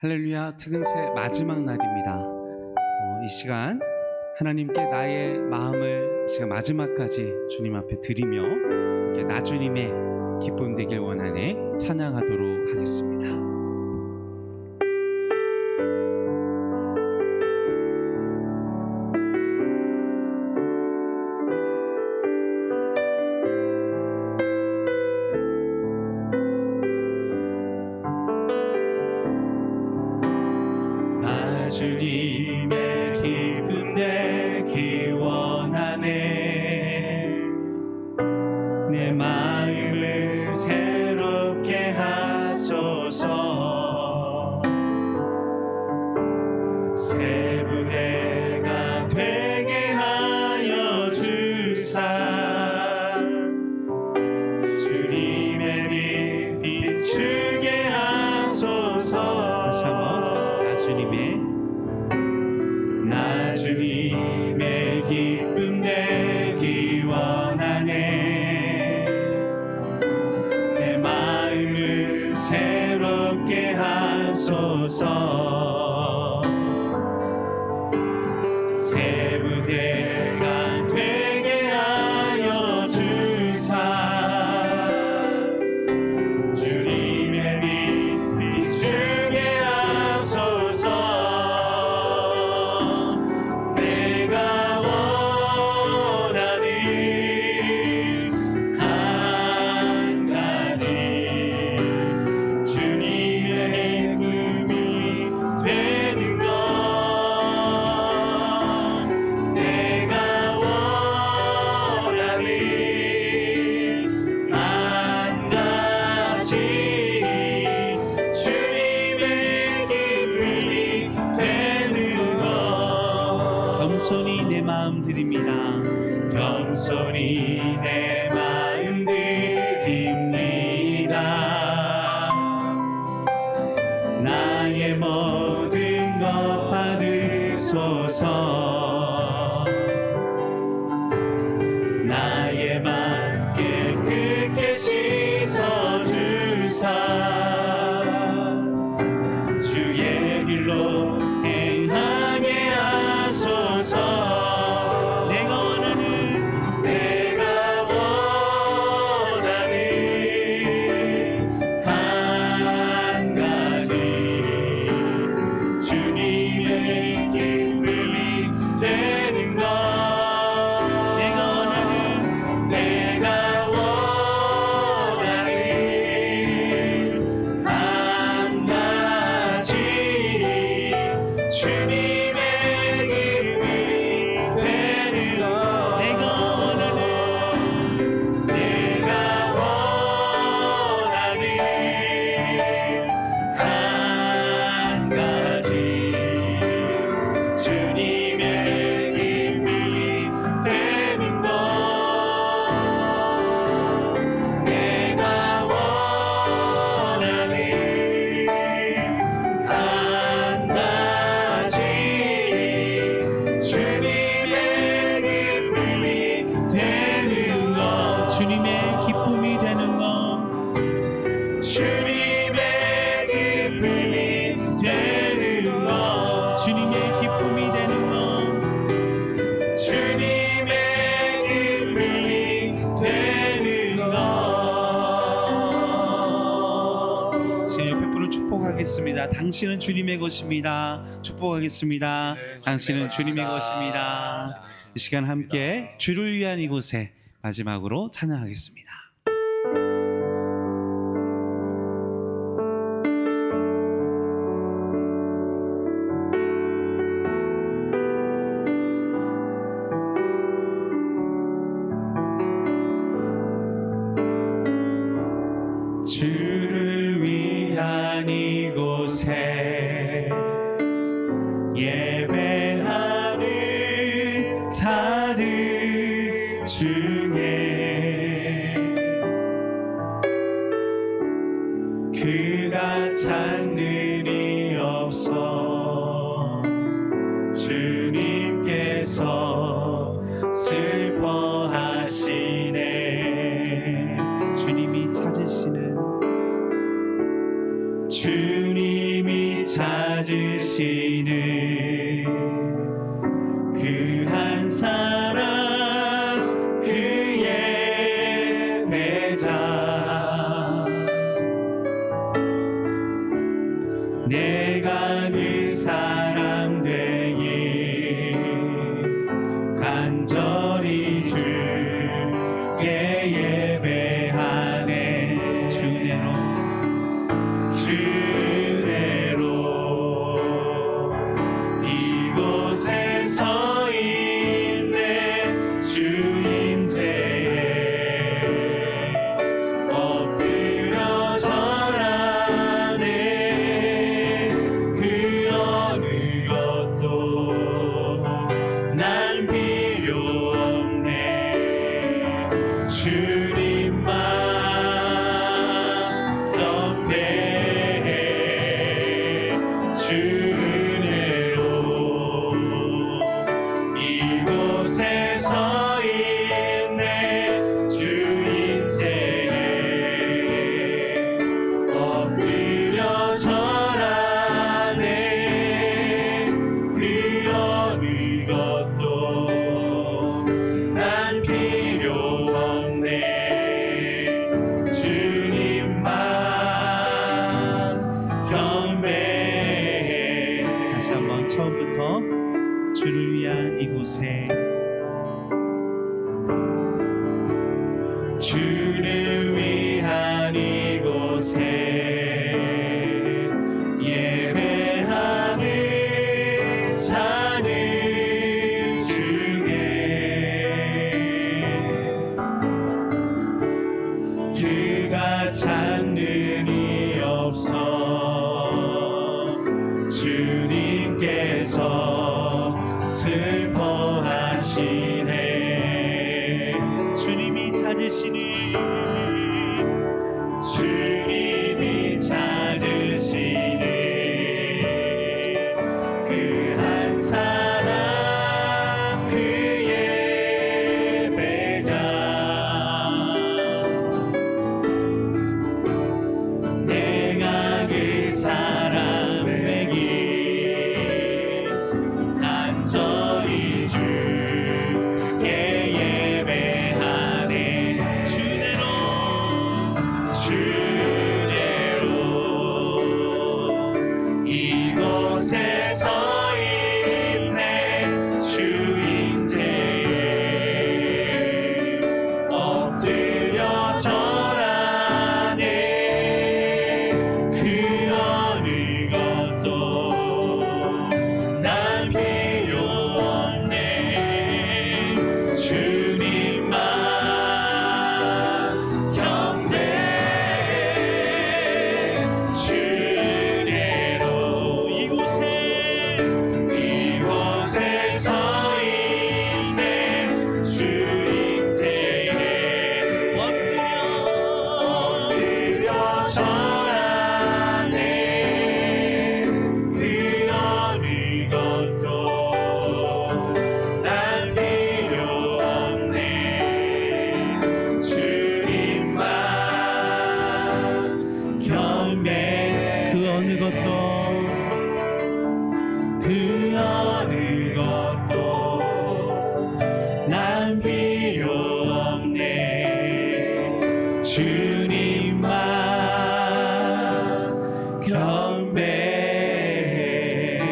할렐루야, 특은세 마지막 날입니다. 이 시간 하나님께 나의 마음을 이 시간 마지막까지 주님 앞에 드리며 나 주님의 기쁨 되길 원하네 찬양하도록 하겠습니다. 주님의 기쁨 되기 원하네. 내 마음을 새롭게 하소서. 새 부대가 되게 하여 주사. 주님의 빛 비추게 하소서. 다시 한번 나 주님의 기쁨 되기 원하네. 내 마음을 새롭게 하소서. 새 부대가 되게 하여 주사. 주님의 빛 비추게 하소서. 겸손히 내 마음 드립니다. 겸손히 내 마음 드립니다. 나의 모든 것 받으소서. 나의 맘 깨끗게 씻어주사. 주의 길로 행하게 하소서. 축복하겠습니다. 당신은 주님의 것입니다. 축복하겠습니다. 당신은 주님의 것입니다. 이 시간 함께 주를 위한 이곳에 마지막으로 찬양하겠습니다. 주를 위한 이곳에 예배하는 자들 중에 그가 찾는 일이 없어. 주님께서 슬퍼하시네. 주님이 찾으시는 주님이 찾으시는 그 한 사람 그의 배자 내가 그 사람 되기 간절히 주께 예배하네 주내로 이곳에 서 있네 주인제에 엎드려 절하네 그 어느 것도 난 필요 없네 주님만 경배해 주은혜로 이곳에 서 있네 주인제에 엎드려 절하네 그 어느 것도 난 필요 없네 주님만 경배해. 다시 한번 처음부터 주를 위한 이곳에 주를 위한 이곳에 예배하는 자는 주게 그가 찾는 이 없어 주님께서 슬퍼하시네 주님이 찾으시니 그 한 사람 그의 배자 내가 그 사람 되기 간절히 주께 예배하네 주내로 이곳에 서 있네 주인제에 엎드려 절하네 그 어느 것도 난 필요 없네 주님만 경배해 주내로 이곳에 서 있네 주인제에 엎드려 절하네 그 어느 것도 난 필요 없네 주님만 경배해 그 어느 것도 난 필요 없네 주님만 경배해. 아멘.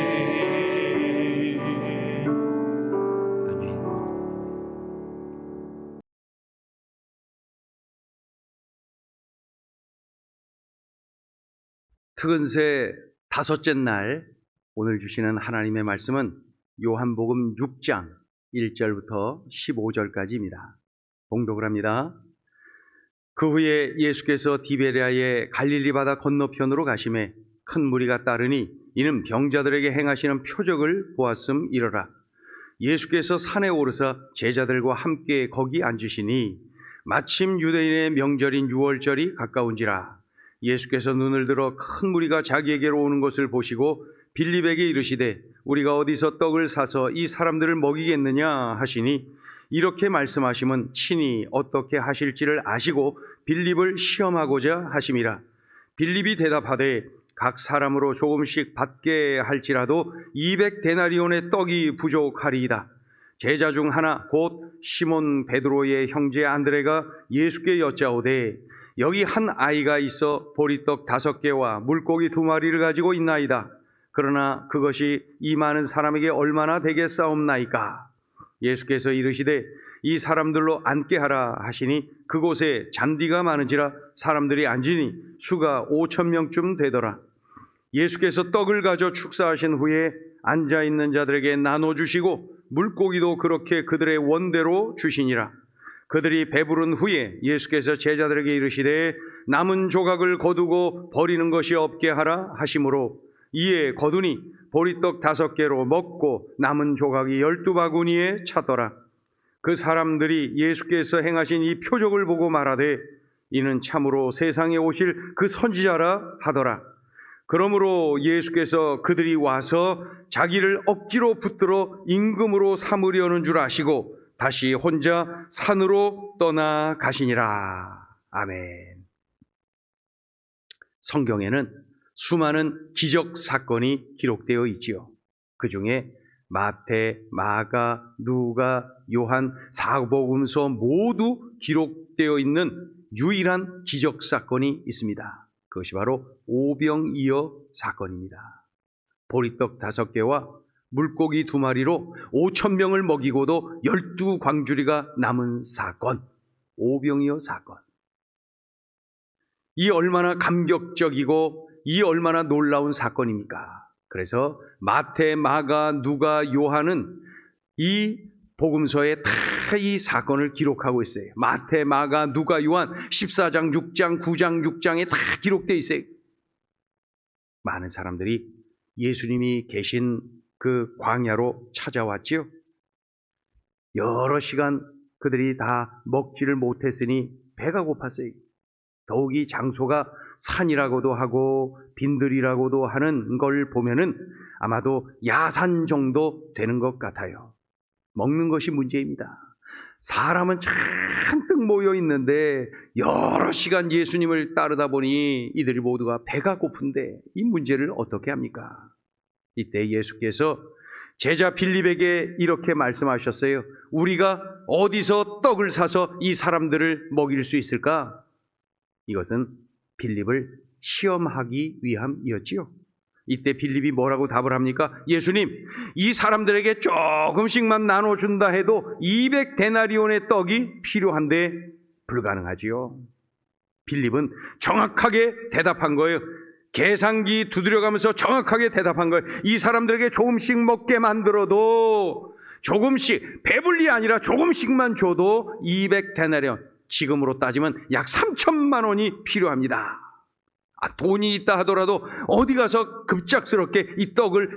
특은세 다섯째 날 오늘 주시는 하나님의 말씀은 요한복음 6장 1절부터 15절까지입니다. 봉독을 합니다. 그 후에 예수께서 디베랴의 갈릴리 바다 건너편으로 가심에 큰 무리가 따르니 이는 병자들에게 행하시는 표적을 보았음 이러라. 예수께서 산에 오르사 제자들과 함께 거기 앉으시니 마침 유대인의 명절인 유월절이 가까운지라. 예수께서 눈을 들어 큰 무리가 자기에게로 오는 것을 보시고 빌립에게 이르시되 우리가 어디서 떡을 사서 이 사람들을 먹이겠느냐 하시니 이렇게 말씀하시면 친히 어떻게 하실지를 아시고 빌립을 시험하고자 하심이라. 빌립이 대답하되 각 사람으로 조금씩 받게 할지라도 200데나리온의 떡이 부족하리이다. 제자 중 하나 곧 시몬 베드로의 형제 안드레가 예수께 여짜오되 여기 한 아이가 있어 보리떡 5개와 물고기 2마리를 가지고 있나이다. 그러나 그것이 이 많은 사람에게 얼마나 되겠사옵나이까. 예수께서 이르시되 이 사람들로 앉게 하라 하시니 그곳에 잔디가 많은지라 사람들이 앉으니 수가 5,000명쯤 되더라. 예수께서 떡을 가져 축사하신 후에 앉아있는 자들에게 나눠주시고 물고기도 그렇게 그들의 원대로 주시니라. 그들이 배부른 후에 예수께서 제자들에게 이르시되 남은 조각을 거두고 버리는 것이 없게 하라 하시므로 이에 거두니 보리떡 5개로 먹고 남은 조각이 12바구니에 차더라. 그 사람들이 예수께서 행하신 이 표적을 보고 말하되 이는 참으로 세상에 오실 그 선지자라 하더라. 그러므로 예수께서 그들이 와서 자기를 억지로 붙들어 임금으로 삼으려는 줄 아시고 다시 혼자 산으로 떠나가시니라. 아멘. 성경에는 수많은 기적 사건이 기록되어 있지요. 그 중에 마태, 마가, 누가, 요한, 사복음서 모두 기록되어 있는 유일한 기적 사건이 있습니다. 그것이 바로 오병이어 사건입니다. 보리떡 5개와 물고기 2마리로 5,000명을 먹이고도 12광주리가 남은 사건, 오병이어 사건. 이 얼마나 감격적이고 이 얼마나 놀라운 사건입니까? 그래서 마태, 마가, 누가, 요한은 이 복음서에 다 이 사건을 기록하고 있어요. 마태, 마가, 누가, 요한 14장, 6장, 9장, 6장에 다 기록되어 있어요. 많은 사람들이 예수님이 계신 그 광야로 찾아왔지요. 여러 시간 그들이 다 먹지를 못했으니 배가 고팠어요. 더욱이 장소가 산이라고도 하고 빈들이라고도 하는 걸 보면은 아마도 야산 정도 되는 것 같아요. 먹는 것이 문제입니다. 사람은 잔뜩 모여 있는데 여러 시간 예수님을 따르다 보니 이들이 모두가 배가 고픈데 이 문제를 어떻게 합니까? 이때 예수께서 제자 빌립에게 이렇게 말씀하셨어요. 우리가 어디서 떡을 사서 이 사람들을 먹일 수 있을까? 이것은 빌립을 시험하기 위함이었지요. 이때 빌립이 뭐라고 답을 합니까? 예수님, 이 사람들에게 조금씩만 나눠준다 해도 200데나리온의 떡이 필요한데 불가능하지요. 빌립은 정확하게 대답한 거예요. 계산기 두드려가면서 정확하게 대답한 거예요. 이 사람들에게 조금씩 먹게 만들어도 조금씩, 배불리 아니라 조금씩만 줘도 200데나리온, 지금으로 따지면 약 3천만 원이 필요합니다. 돈이 있다 하더라도 어디 가서 급작스럽게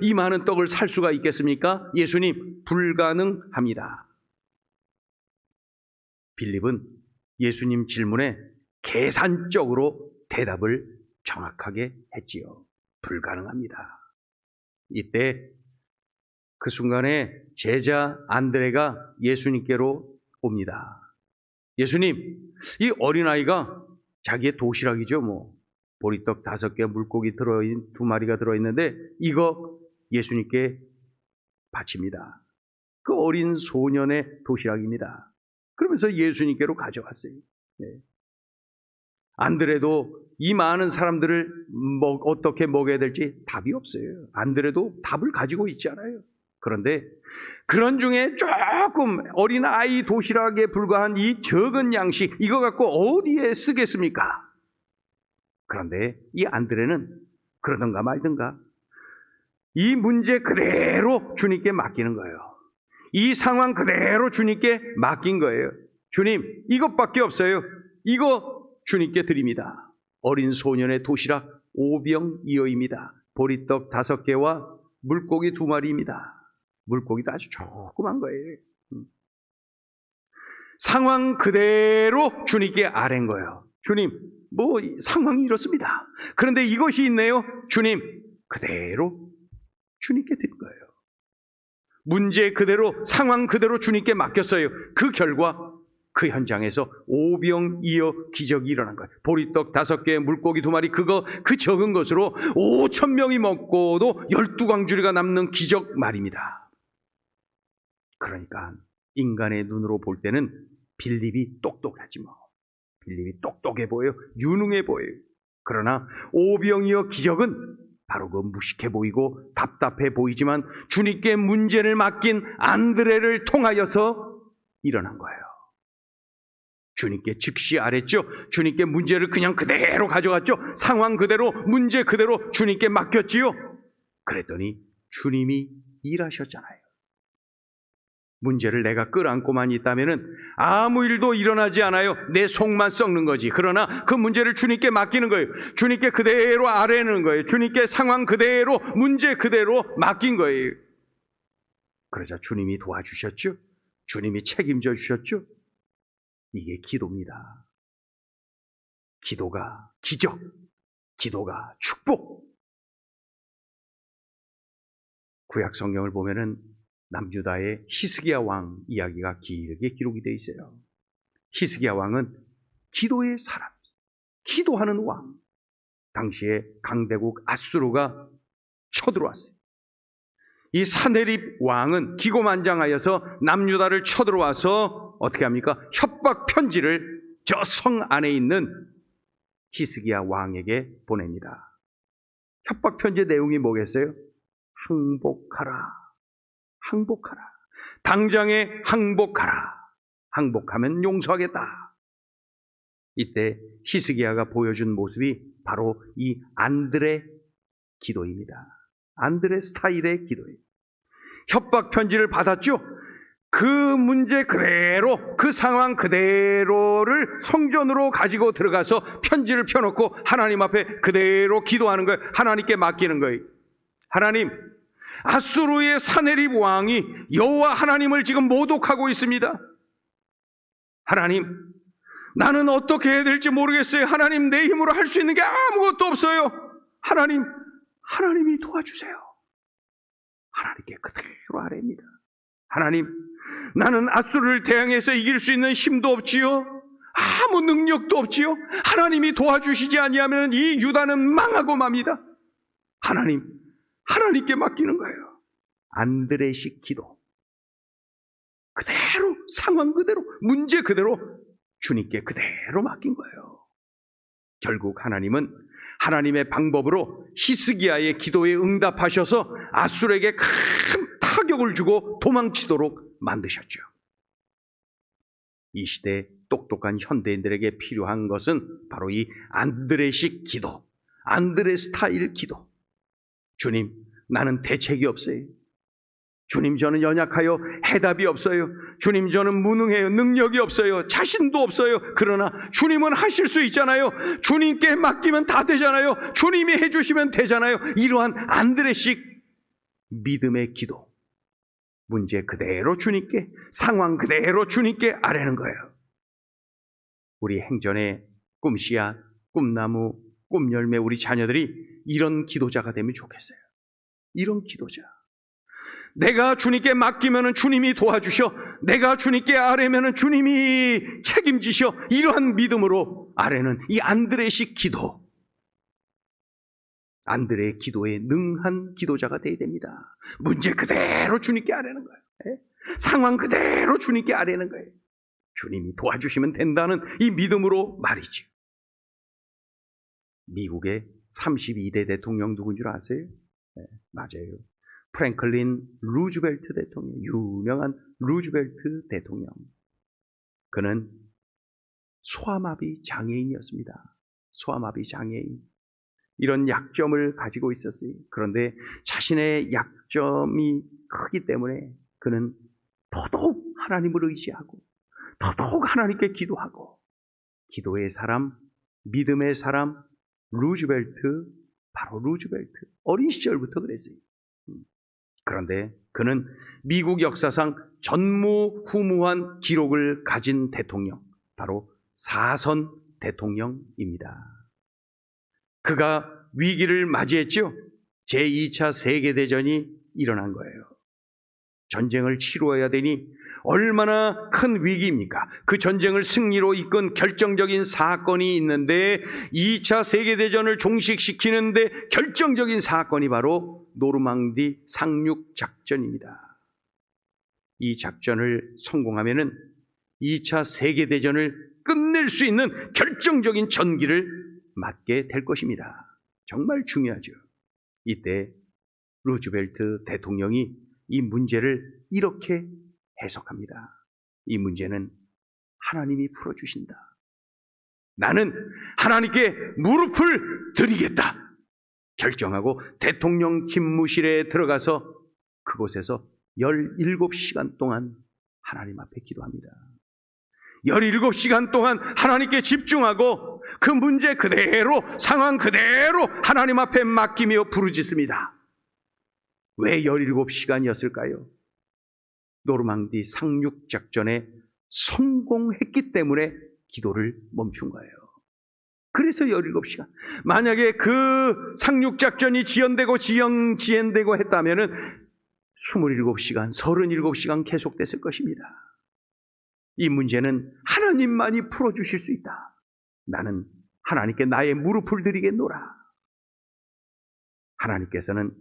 이 많은 떡을 살 수가 있겠습니까? 예수님, 불가능합니다. 빌립은 예수님 질문에 계산적으로 대답을 정확하게 했지요. 불가능합니다. 이때 그 순간에 제자 안드레가 예수님께로 옵니다. 예수님, 이 어린아이가 자기의 도시락이죠, 보리떡 5개, 물고기 2마리가 들어있는데 이거 예수님께 바칩니다. 그 어린 소년의 도시락입니다. 그러면서 예수님께로 가져갔어요. 네. 안드레도 이 많은 사람들을 어떻게 먹여야 될지 답이 없어요. 안드레도 답을 가지고 있지 않아요. 그런데 그런 중에 조금 어린아이 도시락에 불과한 이 적은 양식, 이거 갖고 어디에 쓰겠습니까? 그런데 이 안드레는 그러든가 말든가 이 문제 그대로 주님께 맡기는 거예요. 이 상황 그대로 주님께 맡긴 거예요. 주님, 이것밖에 없어요. 이거 주님께 드립니다. 어린 소년의 도시락 오병이어입니다. 보리떡 5개와 물고기 2마리입니다. 물고기도 아주 조그만 거예요. 상황 그대로 주님께 아뢰는 거예요. 주님, 상황이 이렇습니다. 그런데 이것이 있네요. 주님, 그대로 주님께 드린 거예요. 문제 그대로, 상황 그대로 주님께 맡겼어요. 그 결과 그 현장에서 오병이어 기적이 일어난 거예요. 보리떡 5개, 물고기 2마리, 그 적은 것으로 5,000명이 먹고도 12광주리가 남는 기적 말입니다. 그러니까 인간의 눈으로 볼 때는 빌립이 똑똑하지 뭐. 빌립이 똑똑해 보여요. 유능해 보여요. 그러나 오병이어 기적은 바로 그 무식해 보이고 답답해 보이지만 주님께 문제를 맡긴 안드레를 통하여서 일어난 거예요. 주님께 즉시 아랬죠. 주님께 문제를 그냥 그대로 가져갔죠. 상황 그대로, 문제 그대로 주님께 맡겼지요. 그랬더니 주님이 일하셨잖아요. 문제를 내가 끌안고만 있다면 아무 일도 일어나지 않아요. 내 속만 썩는 거지. 그러나 그 문제를 주님께 맡기는 거예요. 주님께 그대로 아뢰는 거예요. 주님께 상황 그대로, 문제 그대로 맡긴 거예요. 그러자 주님이 도와주셨죠. 주님이 책임져 주셨죠. 이게 기도입니다. 기도가 기적, 기도가 축복. 구약 성경을 보면은 남유다의 히스기야 왕 이야기가 길게 기록이 되어 있어요. 히스기야 왕은 기도의 사람, 기도하는 왕. 당시에 강대국 아수르가 쳐들어왔어요. 이 사네립 왕은 기고만장하여서 남유다를 쳐들어와서 어떻게 합니까? 협박 편지를 저 성 안에 있는 히스기야 왕에게 보냅니다. 협박 편지의 내용이 뭐겠어요? 항복하라. 항복하라. 당장에 항복하라. 항복하면 용서하겠다. 이때 히스기야가 보여준 모습이 바로 이 안드레 기도입니다. 안드레 스타일의 기도예요. 협박 편지를 받았죠. 그 문제 그대로, 그 상황 그대로를 성전으로 가지고 들어가서 편지를 펴놓고 하나님 앞에 그대로 기도하는 거예요. 하나님께 맡기는 거예요. 하나님, 아수르의 사네립 왕이 여호와 하나님을 지금 모독하고 있습니다. 하나님, 나는 어떻게 해야 될지 모르겠어요. 하나님, 내 힘으로 할 수 있는 게 아무것도 없어요. 하나님, 하나님이 도와주세요. 하나님께 그대로 아뢰입니다. 하나님, 나는 아수르를 대항해서 이길 수 있는 힘도 없지요. 아무 능력도 없지요. 하나님이 도와주시지 아니하면 이 유다는 망하고 맙니다. 하나님, 하나님께 맡기는 거예요. 안드레식 기도. 그대로, 상황 그대로, 문제 그대로 주님께 그대로 맡긴 거예요. 결국 하나님은 하나님의 방법으로 히스기야의 기도에 응답하셔서 아수르에게 큰 타격을 주고 도망치도록 만드셨죠. 이 시대 똑똑한 현대인들에게 필요한 것은 바로 이 안드레식 기도, 안드레 스타일 기도. 주님, 나는 대책이 없어요. 주님, 저는 연약하여 해답이 없어요. 주님, 저는 무능해요. 능력이 없어요. 자신도 없어요. 그러나 주님은 하실 수 있잖아요. 주님께 맡기면 다 되잖아요. 주님이 해주시면 되잖아요. 이러한 안드레식 믿음의 기도. 문제 그대로 주님께, 상황 그대로 주님께 아뢰는 거예요. 우리 행전의 꿈씨앗, 꿈나무, 꿈열매 우리 자녀들이 이런 기도자가 되면 좋겠어요. 이런 기도자. 내가 주님께 맡기면 주님이 도와주셔. 내가 주님께 아뢰면 주님이 책임지셔. 이러한 믿음으로 아뢰는 이 안드레식 기도. 안드레의 기도에 능한 기도자가 되어야 됩니다. 문제 그대로 주님께 아뢰는 거예요. 상황 그대로 주님께 아뢰는 거예요. 주님이 도와주시면 된다는 이 믿음으로 말이죠. 미국의 32대 대통령 누군 줄 아세요? 네, 맞아요. 프랭클린 루즈벨트 대통령, 유명한 루즈벨트 대통령. 그는 소아마비 장애인이었습니다. 소아마비 장애인. 이런 약점을 가지고 있었어요. 그런데 자신의 약점이 크기 때문에 그는 더더욱 하나님을 의지하고 더더욱 하나님께 기도하고, 기도의 사람, 믿음의 사람, 루즈벨트, 바로 루즈벨트. 어린 시절부터 그랬어요. 그런데 그는 미국 역사상 전무후무한 기록을 가진 대통령, 바로 4선 대통령입니다. 그가 위기를 맞이했죠. 제2차 세계대전이 일어난 거예요. 전쟁을 치루어야 되니 얼마나 큰 위기입니까? 그 전쟁을 승리로 이끈 결정적인 사건이 있는데 2차 세계대전을 종식시키는데 결정적인 사건이 바로 노르망디 상륙 작전입니다. 이 작전을 성공하면은 2차 세계대전을 끝낼 수 있는 결정적인 전기를 맞게 될 것입니다. 정말 중요하죠. 이때 루즈벨트 대통령이 이 문제를 이렇게 해석합니다. 이 문제는 하나님이 풀어주신다. 나는 하나님께 무릎을 드리겠다 결정하고 대통령 집무실에 들어가서 그곳에서 17시간 동안 하나님 앞에 기도합니다. 17시간 동안 하나님께 집중하고 그 문제 그대로, 상황 그대로 하나님 앞에 맡기며 부르짖습니다. 왜 17시간이었을까요? 노르망디 상륙작전에 성공했기 때문에 기도를 멈춘 거예요. 그래서 17시간. 만약에 그 상륙작전이 지연되고 했다면 27시간, 37시간 계속됐을 것입니다. 이 문제는 하나님만이 풀어주실 수 있다. 나는 하나님께 나의 무릎을 드리겠노라. 하나님께서는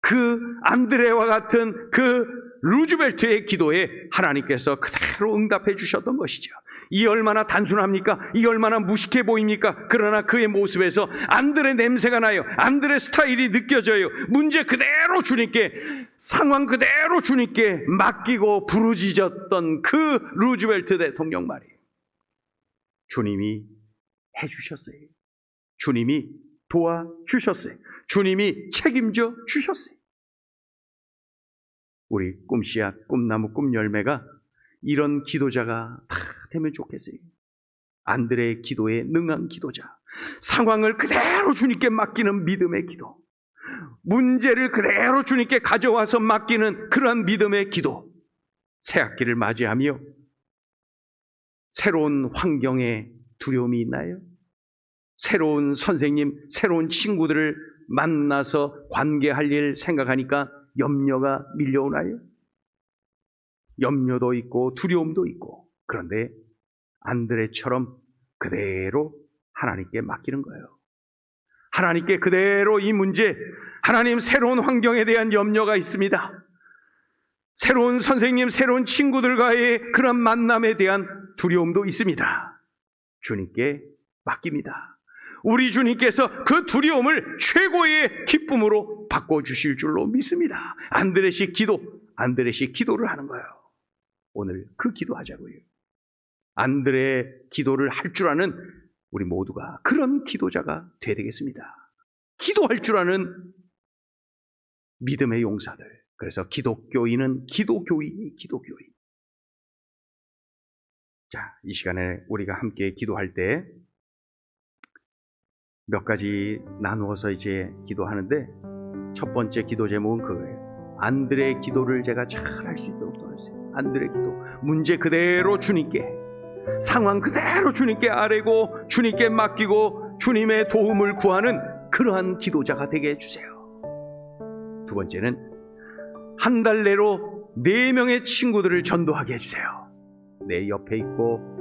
그 안드레와 같은 그 루즈벨트의 기도에 하나님께서 그대로 응답해 주셨던 것이죠. 이 얼마나 단순합니까? 이 얼마나 무식해 보입니까? 그러나 그의 모습에서 안드레 냄새가 나요. 안드레 스타일이 느껴져요. 문제 그대로 주님께, 상황 그대로 주님께 맡기고 부르짖었던 그 루즈벨트 대통령 말이에요. 주님이 해주셨어요. 주님이 도와주셨어요. 주님이 책임져 주셨어요. 우리 꿈씨앗, 꿈나무, 꿈열매가 이런 기도자가 다 되면 좋겠어요. 안드레의 기도에 능한 기도자, 상황을 그대로 주님께 맡기는 믿음의 기도, 문제를 그대로 주님께 가져와서 맡기는 그러한 믿음의 기도. 새학기를 맞이하며 새로운 환경에 두려움이 있나요? 새로운 선생님, 새로운 친구들을 만나서 관계할 일 생각하니까 염려가 밀려오나요? 염려도 있고 두려움도 있고. 그런데 안드레처럼 그대로 하나님께 맡기는 거예요. 하나님께 그대로 이 문제, 하나님, 새로운 환경에 대한 염려가 있습니다. 새로운 선생님, 새로운 친구들과의 그런 만남에 대한 두려움도 있습니다. 주님께 맡깁니다. 우리 주님께서 그 두려움을 최고의 기쁨으로 바꿔주실 줄로 믿습니다. 안드레식 기도를 하는 거예요. 오늘 그 기도하자고요. 안드레 기도를 할 줄 아는 우리 모두가 그런 기도자가 되어야 되겠습니다. 기도할 줄 아는 믿음의 용사들. 그래서 기독교인은 기도교인이 기도교인. 자, 이 시간에 우리가 함께 기도할 때 몇 가지 나누어서 이제 기도하는데, 첫 번째 기도 제목은 그거예요. 안드레의 기도를 제가 잘 할 수 있도록 도와주세요. 안드레의 기도. 문제 그대로 주님께, 상황 그대로 주님께 아뢰고 주님께 맡기고 주님의 도움을 구하는 그러한 기도자가 되게 해주세요. 두 번째는 한 달 내로 4명의 친구들을 전도하게 해주세요. 내 옆에 있고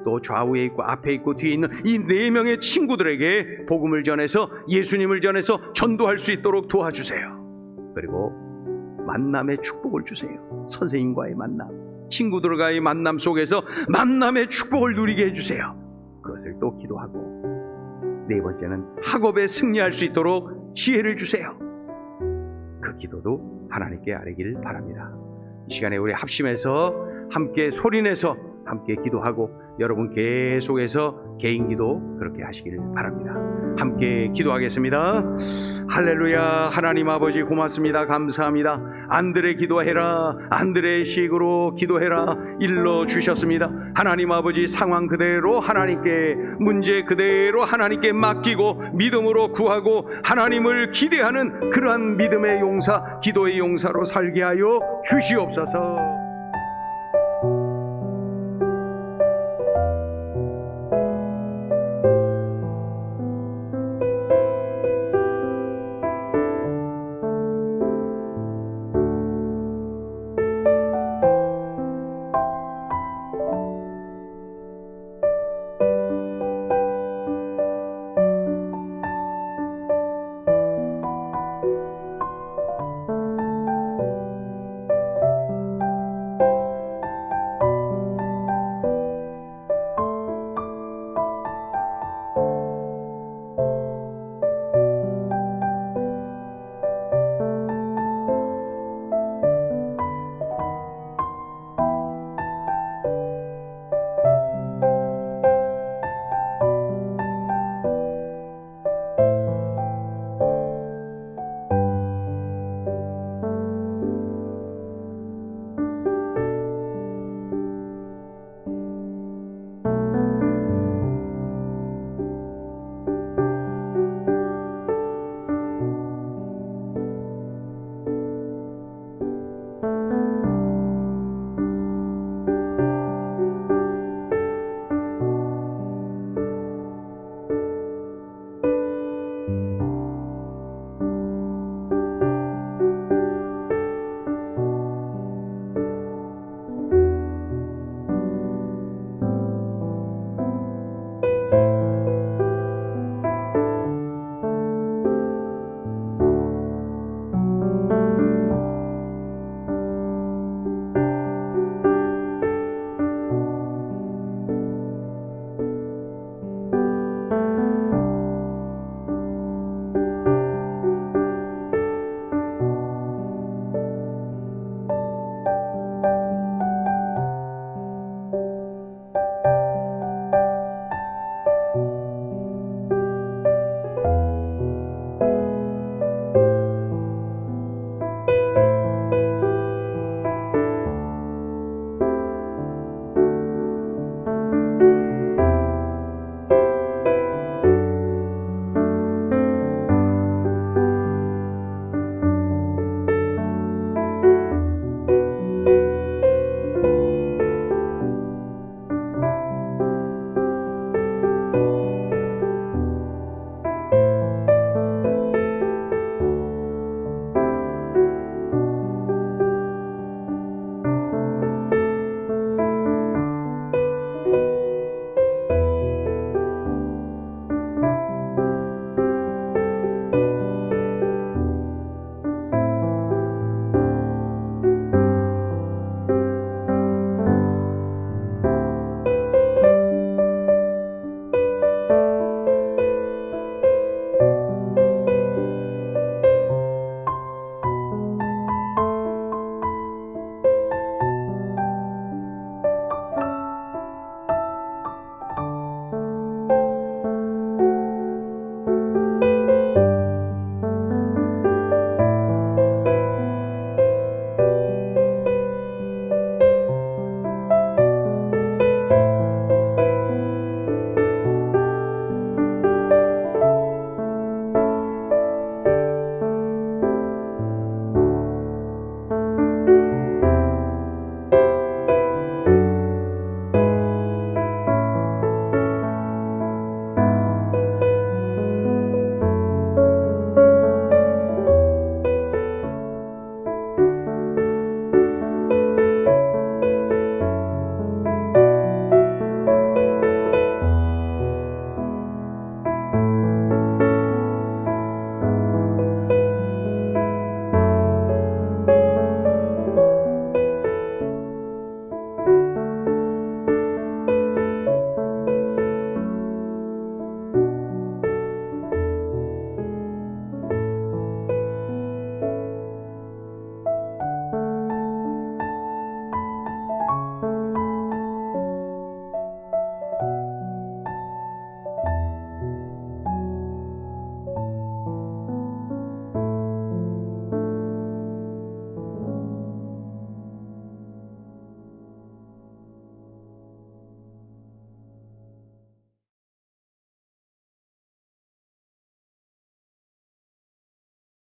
또 좌우에 있고 앞에 있고 뒤에 있는 이 4명의 친구들에게 복음을 전해서 예수님을 전해서 전도할 수 있도록 도와주세요. 그리고 만남의 축복을 주세요. 선생님과의 만남, 친구들과의 만남 속에서 만남의 축복을 누리게 해주세요. 그것을 또 기도하고, 네 번째는 학업에 승리할 수 있도록 지혜를 주세요. 그 기도도 하나님께 아뢰기를 바랍니다. 이 시간에 우리 합심해서 함께 소리내서 함께 기도하고, 여러분 계속해서 개인 기도 그렇게 하시기를 바랍니다. 함께 기도하겠습니다. 할렐루야. 하나님 아버지 고맙습니다. 감사합니다. 안드레 기도해라, 안드레의 식으로 기도해라 일러 주셨습니다. 하나님 아버지, 상황 그대로 하나님께, 문제 그대로 하나님께 맡기고 믿음으로 구하고 하나님을 기대하는 그러한 믿음의 용사, 기도의 용사로 살게 하여 주시옵소서.